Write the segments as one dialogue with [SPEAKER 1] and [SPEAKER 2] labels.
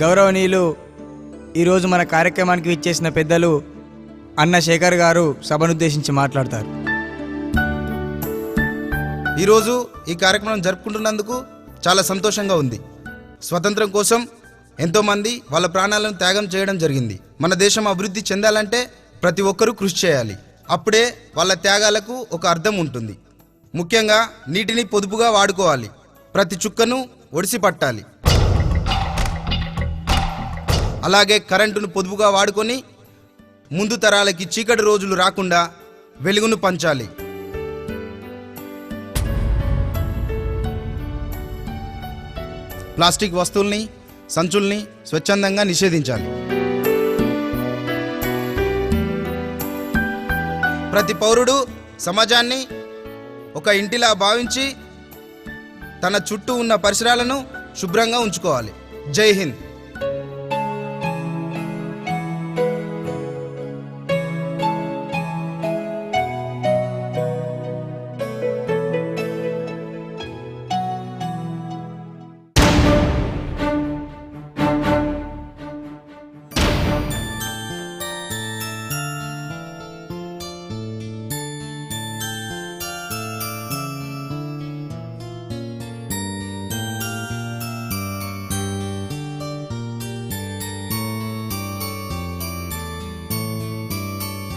[SPEAKER 1] గౌరవనీయులు ఈరోజు మన కార్యక్రమానికి విచ్చేసిన పెద్దలు అన్న శేఖర్ గారు సభనుద్దేశించి మాట్లాడతారు.
[SPEAKER 2] ఈరోజు ఈ కార్యక్రమం జరుపుకుంటున్నందుకు చాలా సంతోషంగా ఉంది. స్వతంత్రం కోసం ఎంతోమంది వాళ్ళ ప్రాణాలను త్యాగం చేయడం జరిగింది. మన దేశం అభివృద్ధి చెందాలంటే ప్రతి ఒక్కరూ కృషి చేయాలి. అప్పుడే వాళ్ళ త్యాగాలకు ఒక అర్థం ఉంటుంది. ముఖ్యంగా నీటిని పొదుపుగా వాడుకోవాలి. ప్రతి చుక్కను ఒడిసి పట్టాలి. అలాగే కరెంటును పొదుపుగా వాడుకొని ముందు తరాలకి చీకటి రోజులు రాకుండా వెలుగును పంచాలి. ప్లాస్టిక్ వస్తువుల్ని, సంచుల్ని స్వచ్ఛందంగా నిషేధించాలి. ప్రతి పౌరుడు సమాజాన్ని ఒక ఇంటిలా భావించి తన చుట్టూ ఉన్న పరిసరాలను శుభ్రంగా ఉంచుకోవాలి. జై హింద్.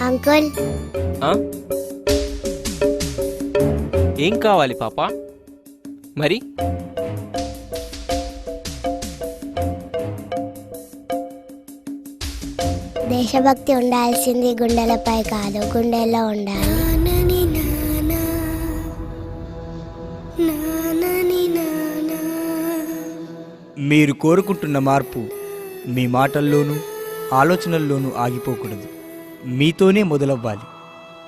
[SPEAKER 3] అంకుల్,
[SPEAKER 4] ఏం కావాలి పాపా? మరి
[SPEAKER 3] దేశభక్తి ఉండాల్సింది గుండెలపై కాదు, గుండెల్లో ఉండాలి.
[SPEAKER 1] మీరు కోరుకుంటున్న మార్పు మీ మాటల్లోనూ ఆలోచనల్లోనూ ఆగిపోకూడదు, మీతోనే మొదలవ్వాలి.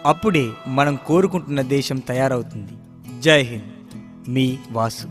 [SPEAKER 1] అప్పుడే మనం కోరుకుంటున్న దేశం తయారవుతుంది. జై హింద్. మీ వాసు.